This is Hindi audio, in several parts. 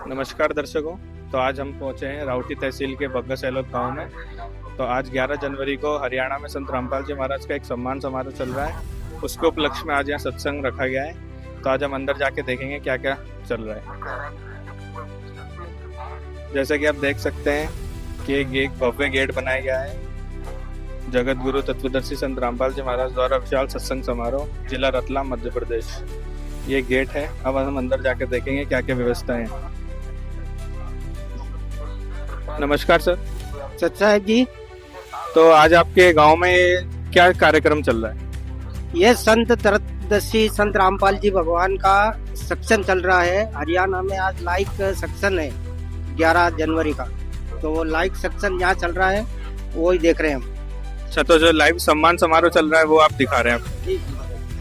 नमस्कार दर्शकों। तो आज हम पहुंचे हैं राउटी तहसील के बग्गा सैलोद गांव में। तो आज 11 जनवरी को हरियाणा में संत रामपाल जी महाराज का एक सम्मान समारोह चल रहा है। उसके उपलक्ष्य में आज यहाँ सत्संग रखा गया है। तो आज हम अंदर जाके देखेंगे क्या क्या चल रहा है। जैसा कि आप देख सकते हैं कि एक भव्य गेट बनाया गया है। जगत गुरु तत्वदर्शी संत रामपाल जी महाराज द्वारा विशाल सत्संग समारोह, जिला रतलाम, मध्य प्रदेश। ये गेट है। अब हम अंदर जाकर देखेंगे क्या क्या व्यवस्था है। नमस्कार सर। सच्चा है जी। तो आज आपके गांव में क्या कार्यक्रम चल रहा है? ये संत त्रयोदशी संत रामपाल जी भगवान का सत्संग चल रहा है। हरियाणा में आज लाइक सत्संग है 11 जनवरी का। तो वो लाइक सत्संग यहाँ चल रहा है, वो ही देख रहे हैं हम। अच्छा, तो जो लाइव सम्मान समारोह चल रहा है वो आप दिखा रहे हैं?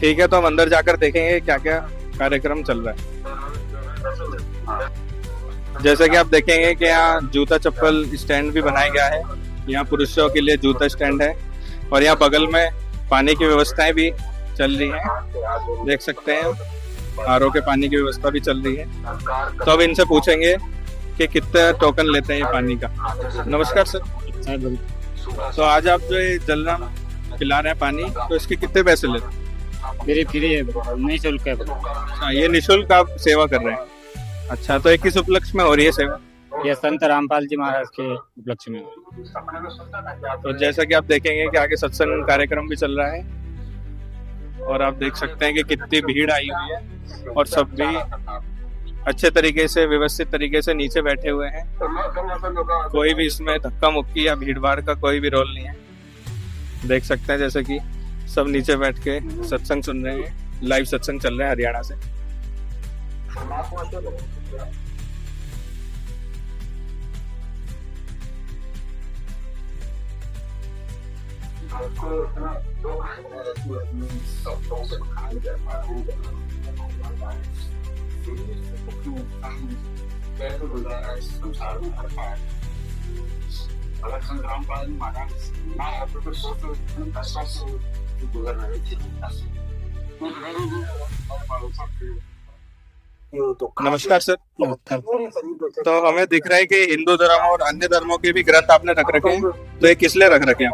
ठीक है, तो हम अंदर जाकर देखेंगे क्या क्या कार्यक्रम चल रहा है। जैसे कि आप देखेंगे कि यहाँ जूता चप्पल स्टैंड भी बनाया गया है। यहाँ पुरुषों के लिए जूता स्टैंड है और यहाँ बगल में पानी की व्यवस्थाएं भी चल रही हैं। देख सकते हैं आरओ के पानी की व्यवस्था भी चल रही है। तो अब इनसे पूछेंगे कि कितना टोकन लेते हैं ये पानी का। नमस्कार सर। तो आज आप जो ये जलराम पिला रहे हैं पानी, तो इसके कितने पैसे लेते हैं? मेरी फ्री है, नहीं शुल्क है। अच्छा, ये निःशुल्क आप सेवा कर रहे हैं? अच्छा, तो ये किस उपलक्ष्य में हो रही है सेवा? ये संत रामपाल जी महाराज के उपलक्ष्य में। तो जैसा कि आप देखेंगे कि आगे सत्संग कार्यक्रम भी चल रहा है और आप देख सकते हैं कि कितनी भीड़ आई हुई है और सब भी अच्छे तरीके से, व्यवस्थित तरीके से नीचे बैठे हुए हैं। कोई भी इसमें धक्का मुक्की या भीड़ भाड़ का कोई भी रोल नहीं है। देख सकते हैं जैसे कि सब नीचे बैठ के सत्संग सुन रहे हैं। लाइव सत्संग चल रहा है हरियाणा से। नमस्कार सर। तो हमें दिख रहा है कि हिंदू धर्म और अन्य धर्मों के भी ग्रंथ आपने रख रखे हैं, तो ये किस लिए रख रखे हैं?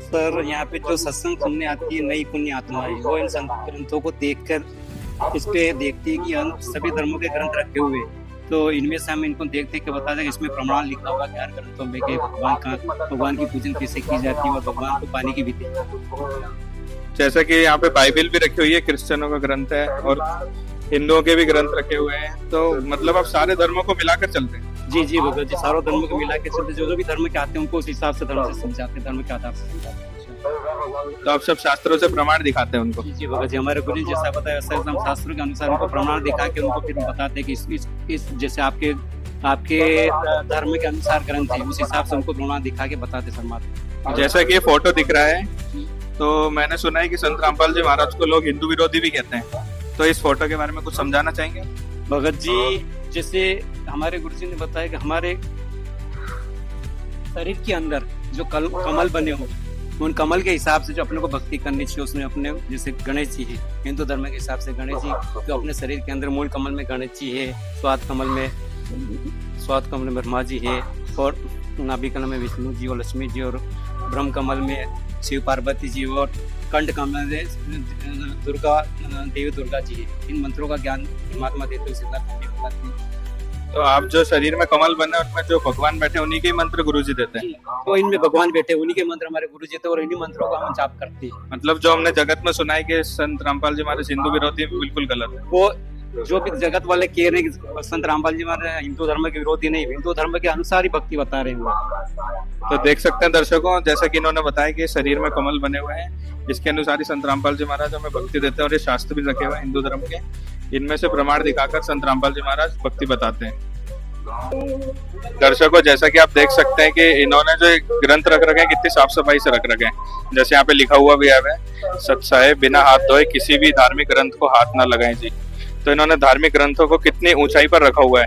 सर, यहाँ पे जो सत्संग सुनने आती है नई पुण्य आत्माएं, वो इन संत ग्रंथों को देखकर इस पे देखती है कि हम सभी धर्मों के ग्रंथ रखे हुए हैं। तो इनमें से हम इनको देख देख के बता दें कि इसमें प्रमाण लिखा होगा ज्ञान ग्रंथों में कि भगवान की पूजन कैसे की जाती है और भगवान को पाने की विधि। जैसा कि यहाँ पे बाइबल भी रखी हुई है, क्रिश्चियनों का ग्रंथ है और हिंदुओं के भी ग्रंथ रखे हुए हैं। तो मतलब आप सारे धर्मों को मिलाकर चलते हैं? जी जी भगत जी, सारों धर्मों को मिला के चलते। जो भी धर्म के आते हैं उनको उस हिसाब से धर्म से समझाते हैं, धर्म के आधार से समझाते हैं। तो आप सब शास्त्रों से प्रमाण दिखाते हैं उनको? जी भगत जी, हमारे गुरु जी जैसा बताया वैसा एकदम शास्त्रों के अनुसार उनको प्रमाण दिखा के उनको फिर बताते हैं कि इस जैसे आपके धर्म के अनुसार ग्रंथ है, उस हिसाब से उनको प्रमाण दिखा के बताते शर्माते। जैसा कि ये फोटो दिख रहा है, तो मैंने सुना है कि संत रामपाल जी महाराज को लोग हिंदू विरोधी भी कहते हैं। तो इस फोटो के बारे में कुछ समझाना चाहेंगे? भगत जी, जैसे हमारे गुरु जी ने बताया कि हमारे शरीर के अंदर जो कमल बने हो, उन कमल के हिसाब से जो अपने को भक्ति करनी चाहिए, उसमें अपने जैसे गणेश जी है हिंदू धर्म के हिसाब से, गणेश जी तो अपने शरीर के अंदर मूल कमल में गणेश जी है, स्वाद कमल में ब्रह्मा जी है और नाभि कमल में विष्णु जी और लक्ष्मी जी और ब्रह्म कमल में शिव पार्वती जी और कंठ कमल में देवी दुर्गा जी है। इन मंत्रों का ज्ञान परमात्मा देते हुए सिद्धार्थ। तो आप जो शरीर में कमल बने उनमें जो भगवान बैठे उन्हीं के मंत्र गुरुजी देते हैं? तो इनमें भगवान बैठे उन्हीं के मंत्र हमारे गुरु जी थे और इन्हीं मंत्रों का हम जाप करते हैं। मतलब जो हमने जगत में सुना है कि संत रामपाल जी महाराज हिंदू विरोधी, बिल्कुल गलत है। वो जो भी जगत वाले कह रहे हैं कि संत रामपाल जी महाराज हिंदू धर्म के विरोधी नहीं, हिंदू धर्म के अनुसार ही भक्ति बता रहे हैं। तो देख सकते हैं दर्शकों, जैसा कि इन्होंने बताया कि शरीर में कमल बने हुए हैं, इसके अनुसार ही संत रामपाल जी महाराज हमें भक्ति देते हैं और ये शास्त्र भी रखे हुए हैं हिंदू धर्म के। इनमें से प्रमाण दिखाकर संत रामपाल जी महाराज भक्ति बताते हैं। दर्शकों, जैसा कि आप देख सकते हैं कि इन्होंने जो ग्रंथ रख रखे हैं कितनी साफ सफाई से रख रखे हैं। जैसे यहाँ पे लिखा हुआ भी है, सत्साहे बिना हाथ धोए किसी भी धार्मिक ग्रंथ को हाथ ना लगाएं जी। तो इन्होंने धार्मिक ग्रंथों को कितनी ऊंचाई पर रखा हुआ है,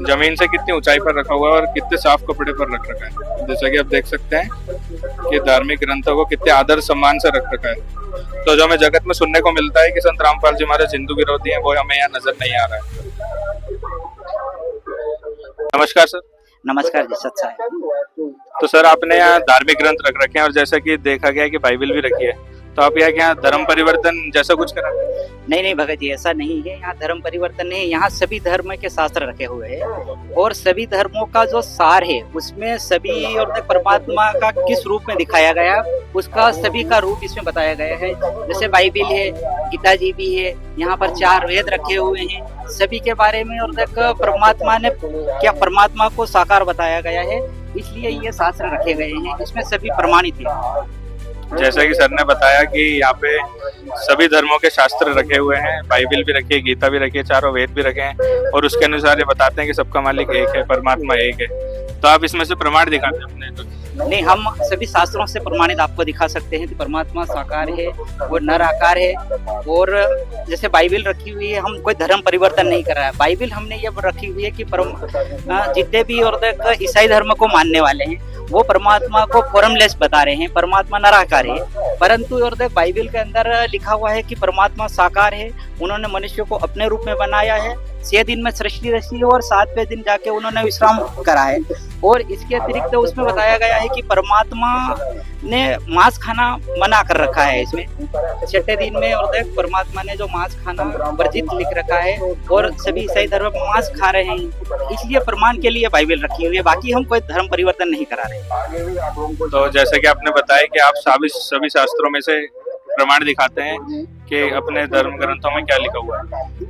जमीन से कितनी ऊंचाई पर रखा हुआ है और कितने साफ कपड़े पर रख रखा है। जैसा कि आप देख सकते हैं कि धार्मिक ग्रंथों को कितने आदर सम्मान से रख रखा है। तो जो हमें जगत में सुनने को मिलता है कि संत रामपाल जी महाराज हिंदू विरोधी हैं, वो हमें यहाँ नजर नहीं आ रहा है। नमस्कार सर। नमस्कार जी, सच्चा है। तो सर आपने यहाँ धार्मिक ग्रंथ रख रखे हैं और जैसा कि देखा गया है कि बाइबल भी रखी है, तो आप यहाँ धर्म परिवर्तन जैसा कुछ करा? नहीं भगत जी, ऐसा नहीं है। यहाँ धर्म परिवर्तन नहीं है। यहाँ सभी धर्म के शास्त्र रखे हुए हैं और सभी धर्मों का जो सार है उसमें सभी और परमात्मा का किस रूप में दिखाया गया, उसका सभी का रूप इसमें बताया गया है। जैसे बाइबल है, गीता जी भी है, यहाँ पर 4 वेद रखे हुए हैं, सभी के बारे में और परमात्मा ने क्या परमात्मा को साकार बताया गया है, इसलिए ये शास्त्र रखे गए हैं। इसमें सभी प्रमाणित है। जैसा कि सर ने बताया कि यहाँ पे सभी धर्मों के शास्त्र रखे हुए हैं, बाइबल भी रखी है, गीता भी रखी है, 4 वेद भी रखे हैं और उसके अनुसार ये बताते हैं कि सबका मालिक एक है, परमात्मा एक है। तो आप इसमें से प्रमाण दिखाते हैं अपने? नहीं, हम सभी शास्त्रों से प्रमाणित आपको दिखा सकते हैं कि परमात्मा साकार है, वो नर आकार है। और जैसे बाइबल रखी हुई है, हम कोई धर्म परिवर्तन नहीं कर रहा है। बाइबल हमने ये रखी हुई है कि जितने भी और ईसाई धर्म को मानने वाले हैं वो परमात्मा को फॉर्मलेस बता रहे हैं, परमात्मा निराकार है। परंतु और बाइबल के अंदर लिखा हुआ है कि परमात्मा साकार है, उन्होंने मनुष्य को अपने रूप में बनाया है, 6 दिन में सृष्टि रची और 7वें दिन जाके उन्होंने विश्राम करा है। और इसके अतिरिक्त उसमें बताया गया है कि परमात्मा ने मांस खाना मना कर रखा है। इसमें 6ठे दिन में और परमात्मा ने जो मांस खाना वर्जित लिख रखा है और सभी ईसाई धर्म मांस खा रहे हैं, इसलिए प्रमाण के लिए बाइबल रखी हुई है। बाकी हम कोई धर्म परिवर्तन नहीं करा रहे। तो जैसे कि आपने बताया कि आप सभी शास्त्रों में से प्रमाण दिखाते हैं कि अपने धर्म ग्रंथों में क्या लिखा हुआ है।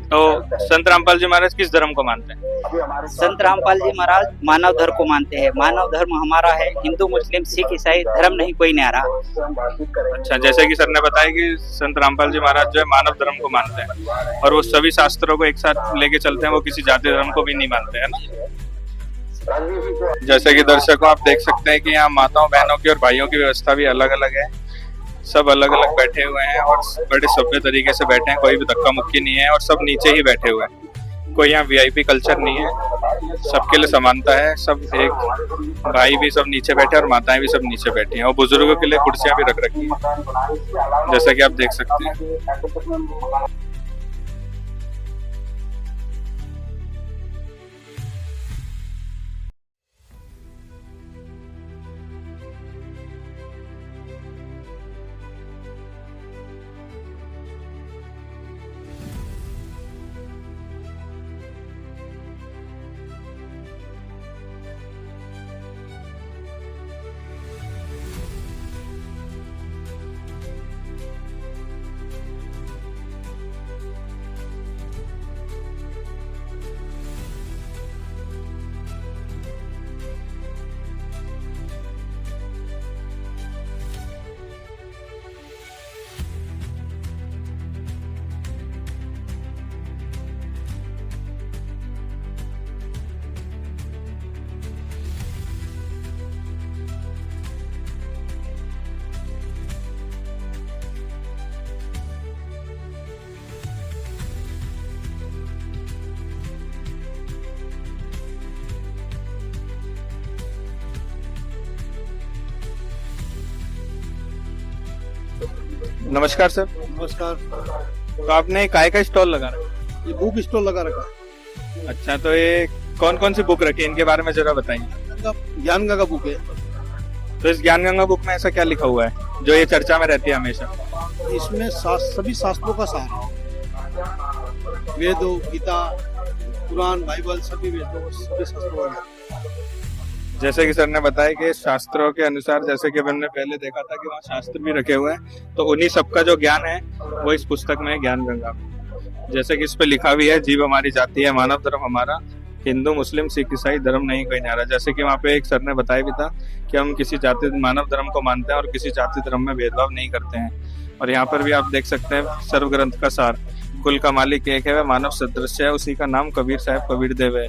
तो संत रामपाल जी महाराज किस धर्म को मानते हैं? संत रामपाल जी महाराज मानव धर्म को मानते हैं। मानव धर्म हमारा है, हिंदू मुस्लिम सिख ईसाई धर्म नहीं कोई न्यारा। अच्छा, जैसे कि सर ने बताया कि संत रामपाल जी महाराज जो है मानव धर्म को मानते हैं और वो सभी शास्त्रों को एक साथ लेके चलते हैं, वो किसी जाति धर्म को भी नहीं मानते, है ना? जैसे कि दर्शकों आप देख सकते हैं कि यहाँ माताओं बहनों की और भाइयों की व्यवस्था भी अलग अलग है। सब अलग अलग बैठे हुए हैं और बड़े सभ्य तरीके से बैठे हैं, कोई भी धक्का मुक्की नहीं है और सब नीचे ही बैठे हुए हैं। कोई यहाँ वीआईपी कल्चर नहीं है, सबके लिए समानता है। सब एक भाई भी सब नीचे बैठे और माताएं भी सब नीचे बैठी हैं और बुजुर्गों के लिए कुर्सियां भी रख रखी हैं, जैसा कि आप देख सकते हैं। नमस्कार सर। नमस्कार। तो आपने काय का स्टॉल लगा रखा है? ये बुक स्टॉल लगा रखा है। अच्छा, तो ये कौन कौन सी बुक रखी है, इनके बारे में जरा बताइए। ज्ञान गंगा बुक है। तो इस ज्ञान गंगा बुक में ऐसा क्या लिखा हुआ है जो ये चर्चा में रहती है हमेशा? इसमें सभी शास्त्रों का सार है। वेदों, गीता, कुरान, बाइबल, सभी वेदों, सभी शास्त्रों का। जैसे कि सर ने बताया कि शास्त्रों के अनुसार, जैसे कि हमने पहले देखा था कि वहाँ शास्त्र भी रखे हुए हैं, तो उन्हीं सबका जो ज्ञान है वो इस पुस्तक में है, ज्ञान गंगा में। जैसे कि इस पे लिखा भी है, जीव हमारी जाति है, मानव धर्म हमारा, हिंदू मुस्लिम सिख ईसाई धर्म नहीं कोई न्यारा। जैसे कि वहाँ पे एक सर ने बताया भी था कि हम किसी जाति मानव धर्म को मानते हैं और किसी जाति धर्म में भेदभाव नहीं करते हैं। और यहाँ पर भी आप देख सकते हैं सर्व ग्रंथ का सार, कुल का मालिक एक है, वह मानव सदृश है, उसी का नाम कबीर साहब कबीर देव है।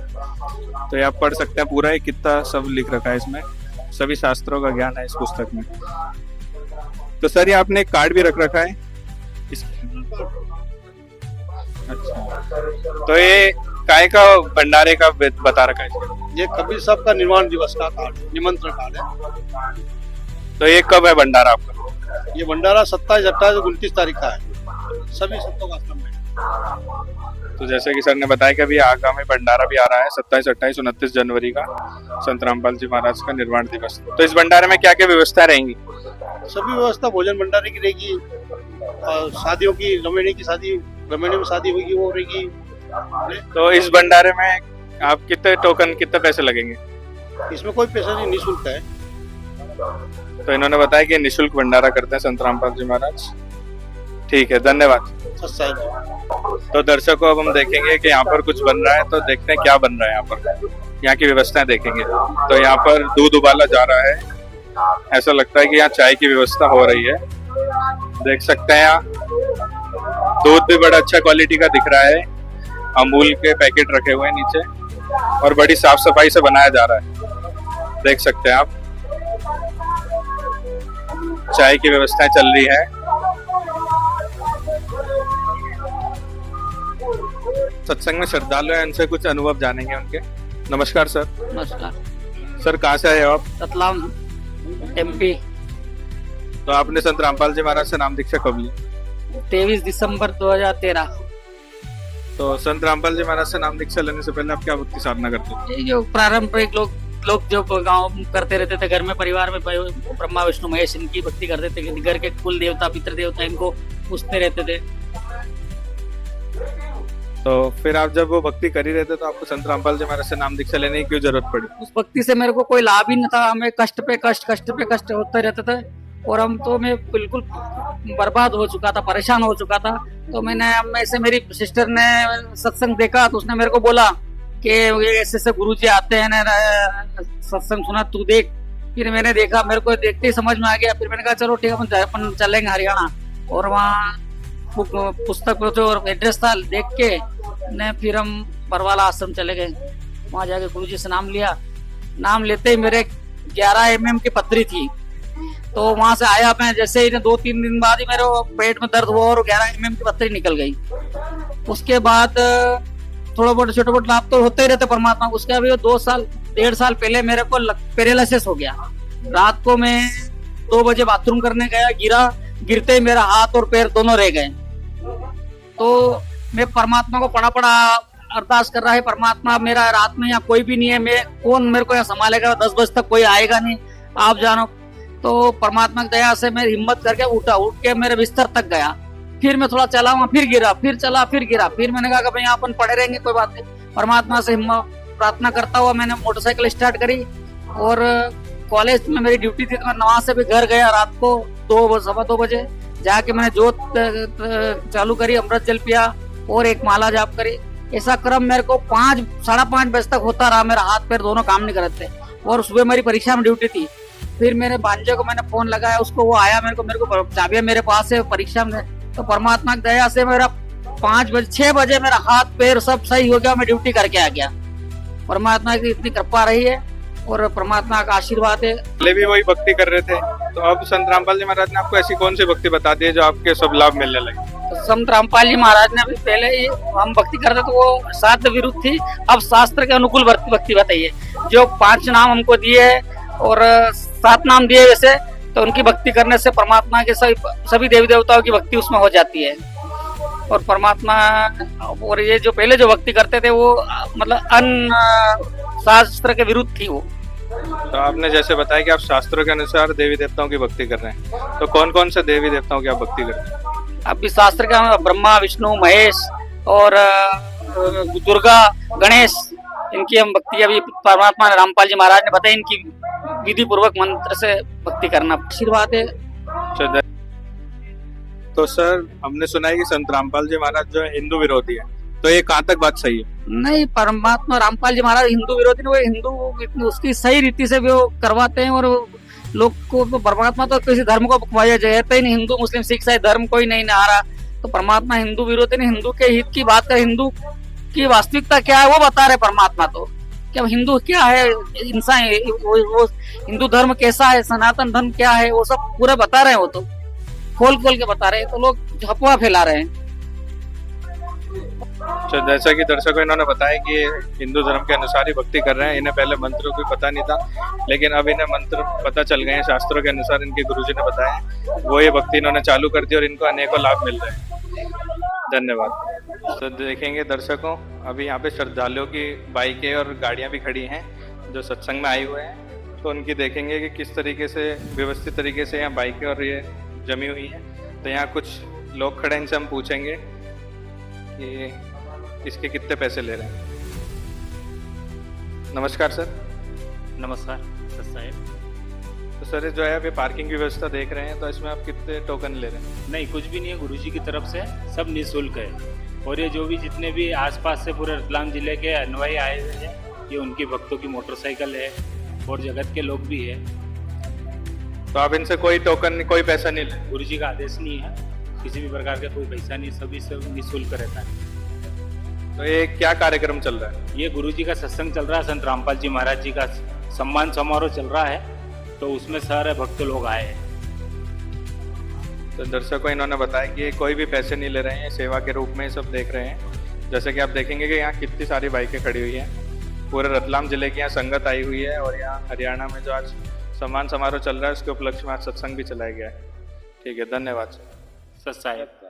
तो ये आप पढ़ सकते हैं, पूरा एक कितना सब लिख रखा है इसमें, सभी शास्त्रों का ज्ञान है इस पुस्तक में। तो सर ये आपने एक कार्ड भी रख रखा है अच्छा, तो ये काय का भंडारे का बता रखा है? ये कबीर साहब का निर्वाण दिवस का कार्ड, निमंत्रण कार्ड है। तो ये कब है भंडारा आपका? ये भंडारा 27, 28, 29 तारीख का है, सभी संतों का आश्रम में। तो जैसे कि सर ने बताया कि अभी आगामी भंडारा भी आ रहा है 27, 28, 29 जनवरी का संत रामपाल जी महाराज का निर्वाण दिवस। तो इस भंडारे में क्या क्या व्यवस्था रहेंगी? सभी व्यवस्था भोजन भंडारे की रहेगी, और शादियों की, रमैनी की शादी, रमैनी में शादी होगी वो रहेगी। तो इस भंडारे में आप कितने पैसे लगेंगे? इसमें कोई पैसा नहीं, निःशुल्क है। तो इन्होंने बताया कि निःशुल्क भंडारा करते हैं संत रामपाल जी महाराज। ठीक है, धन्यवाद। तो दर्शकों, अब हम देखेंगे कि यहाँ पर कुछ बन रहा है, तो देखते हैं क्या बन रहा है यहाँ पर, यहाँ की व्यवस्थाएं देखेंगे। तो यहाँ पर दूध उबाला जा रहा है, ऐसा लगता है कि यहाँ चाय की व्यवस्था हो रही है। देख सकते हैं यहाँ दूध भी बड़ा अच्छा क्वालिटी का दिख रहा है, अमूल के पैकेट रखे हुए हैं नीचे, और बड़ी साफ सफाई से बनाया जा रहा है। देख सकते हैं आप, चाय की व्यवस्थाएं चल रही है। सत्संग में श्रद्धालु हैं, उनसे कुछ अनुभव जानेंगे उनके। नमस्कार सर। नमस्कार। सर, कहाँ से आए हो आप? रतलाम एमपी। तो आपने संत रामपाल जी महाराज से नाम दीक्षा कब ली? 23 दिसंबर 2013। तो संत रामपाल जी महाराज से नाम दीक्षा लेने से पहले आप क्या भक्ति साधना करते थे? ये जो पारंपरिक लोग जो गांव करते रहते थे, घर में परिवार में ब्रह्मा विष्णु महेश इनकी भक्ति करते थे, घर के कुल देवता पितृ देवता इनको पूछते रहते थे। तो फिर आप जब वो भक्ति कर ही रहे थे, तो आपको संत रामपाल जी महाराज से नाम दीक्षा लेने की क्यों जरूरत पड़ी? उस भक्ति से मेरे को कोई लाभ ही न था, हमें कष्ट पे कष्ट होते रहते थे, और मैं बिल्कुल बर्बाद हो चुका था, परेशान हो चुका था। तो मैं से मेरी सिस्टर ने सत्संग देखा, तो उसने मेरे को बोला कि ऐसे ऐसे गुरुजी आते हैं ना, सत्संग सुना, तू देख। फिर मैंने देखा, मेरे को देखते ही समझ में आ गया। फिर मैंने कहा चलो ठीक है, अपन चलेंगे हरियाणा। और वहाँ पुस्तक और एड्रेस था, देख के ने फिर हम बरवाला आश्रम चले गए। वहाँ जाके गुरुजी से नाम लिया। नाम लेते ही मेरे 11 mm की पथरी थी। तो वहां से आया मैं, जैसे ही 2-3 दिन बाद ही मेरे पेट में दर्द हुआ और 11 mm की पथरी निकल गई। उसके बाद थोड़ा बहुत छोटे मोटे लाभ तो होते ही रहते परमात्मा। उसके अभी 2-1.5 साल पहले मेरे को पैरालिसिस हो गया। रात को मैं 2 बजे बाथरूम करने गया, गिरते ही मेरा हाथ और पैर दोनों रह गए। तो मैं परमात्मा को पड़ा अरदास कर रहा है, परमात्मा मेरा रात में यहाँ कोई भी नहीं है, कौन मेरे को यहाँ संभालेगा, 10 बजे तक कोई आएगा नहीं, आप जानो। तो परमात्मा की दया से मैं हिम्मत करके उठ के मेरे बिस्तर तक गया। फिर मैं थोड़ा चला, वहाँ फिर गिरा, फिर चला, फिर गिरा। फिर मैंने कहा कि भाई यहाँ अपन पड़े रहेंगे, कोई बात नहीं। परमात्मा से हिम्मत प्रार्थना करता हुआ मैंने मोटरसाइकिल स्टार्ट करी, और कॉलेज में मेरी ड्यूटी थी, तो मैं वहां से भी घर गया रात को 2-2:15 बजे। जाके मैंने जोत चालू करी, अमृत जल पिया और एक माला जाप करी। ऐसा क्रम मेरे को 5-5:30 बजे तक होता रहा। मेरा हाथ पैर दोनों काम नहीं करते थे, और सुबह मेरी परीक्षा में ड्यूटी थी। फिर मेरे भांजे को मैंने फोन लगाया, उसको वो आया, मेरे को चाबियां मेरे पास है परीक्षा में। तो परमात्मा की दया से मेरा 6 बजे मेरा हाथ पैर सब सही हो गया, मैं ड्यूटी करके आ गया। परमात्मा की इतनी कृपा रही है और परमात्मा का आशीर्वाद है। पहले भी वही भक्ति कर रहे थे, तो अब संत रामपाल जी महाराज ने आपको ऐसी कौन सी भक्ति बता दी है जो आपके सब लाभ मिलने लगे? तो संत रामपाल जी महाराज ने पहले ही हम भक्ति करते तो वो शास्त्र विरुद्ध थी, अब शास्त्र के अनुकूल भक्ति बताइए। जो 5 नाम हमको दिए और 7 नाम दिए वैसे, तो उनकी भक्ति करने से परमात्मा के सभी देवी देवताओं की भक्ति उसमें हो जाती है। और परमात्मा, और ये जो पहले जो भक्ति करते थे वो मतलब अन्य शास्त्र के विरुद्ध थी वो। तो आपने जैसे बताया कि आप शास्त्रों के अनुसार देवी देवताओं की भक्ति कर रहे हैं, तो कौन कौन से देवी देवताओं की आप भक्ति करते हैं? अभी शास्त्र का ब्रह्मा विष्णु महेश और दुर्गा गणेश, इनकी हम भक्ति अभी परमात्मा रामपाल जी महाराज ने बताया, इनकी विधि पूर्वक मंत्र से भक्ति करना आशीर्वाद है। तो सर, हमने सुना है कि संत रामपाल जी महाराज जो है हिंदू विरोधी है, तो ये कहाँ तक बात सही है? नहीं, परमात्मा रामपाल जी महाराज हिंदू विरोधी नहीं, वो हिंदू उसकी सही रीति से वो करवाते हैं। और लोग को परमात्मा तो किसी धर्म को जाता ही नहीं, हिंदू मुस्लिम सिख ईसाई धर्म कोई नहीं आ रहा। तो परमात्मा हिंदू विरोधी नहीं, हिंदू के हित की बात कर, हिंदू की वास्तविकता क्या है वो बता रहे परमात्मा। तो क्या हिंदू क्या है, इंसान वो हिंदू धर्म कैसा है, सनातन धर्म क्या है, वो सब पूरा बता रहे हैं। वो तो खोल के बता रहे हैं, तो लोग अफवाह फैला रहे हैं। तो जैसा कि दर्शकों इन्होंने बताया कि हिंदू धर्म के अनुसार ही भक्ति कर रहे हैं, इन्हें पहले मंत्र कोई पता नहीं था, लेकिन अब इन्हें मंत्र पता चल गए हैं, शास्त्रों के अनुसार इनके गुरुजी ने बताया, वो ये भक्ति इन्होंने चालू कर दी और इनको अनेकों लाभ मिल रहे हैं। धन्यवाद। तो देखेंगे दर्शकों, अभी यहाँ पे श्रद्धालुओं की बाइकें और गाड़ियाँ भी खड़ी हैं जो सत्संग में आए हुए हैं। तो उनकी देखेंगे कि किस तरीके से व्यवस्थित तरीके से यहाँ बाइकें और ये जमी हुई हैं। तो यहाँ कुछ लोग खड़े हैं, इनसे हम पूछेंगे कि इसके कितने पैसे ले रहे हैं। नमस्कार सर। नमस्कार सर साहब। तो सर जो है अभी पार्किंग की व्यवस्था देख रहे हैं, तो इसमें आप कितने टोकन ले रहे हैं? नहीं, कुछ भी नहीं है, गुरुजी की तरफ से सब निःशुल्क है। और ये जो भी जितने भी आसपास से पूरे रतलाम जिले के अनुयायी आए हुए हैं, ये उनकी भक्तों की मोटरसाइकिल है और जगत के लोग भी है। तो आप इनसे कोई टोकन, कोई पैसा नहीं ले? गुरुजी का आदेश नहीं है, किसी भी प्रकार का कोई पैसा नहीं, सभी सब निःशुल्क रहता है। तो ये क्या कार्यक्रम चल रहा है? ये गुरुजी का सत्संग चल रहा है, संत रामपाल जी महाराज जी का सम्मान समारोह चल रहा है, तो उसमें सारे भक्त लोग आए हैं। तो दर्शकों इन्होंने बताया कि कोई भी पैसे नहीं ले रहे हैं, सेवा के रूप में सब देख रहे हैं। जैसे कि आप देखेंगे कि यहाँ कितनी सारी बाइकें खड़ी हुई हैं, पूरे रतलाम जिले की यहाँ संगत आई हुई है। और यहाँ हरियाणा में जो आज सम्मान समारोह चल रहा है, उसके उपलक्ष्य में आज सत्संग भी चलाया गया है। ठीक है, धन्यवाद सर। सत साहेब।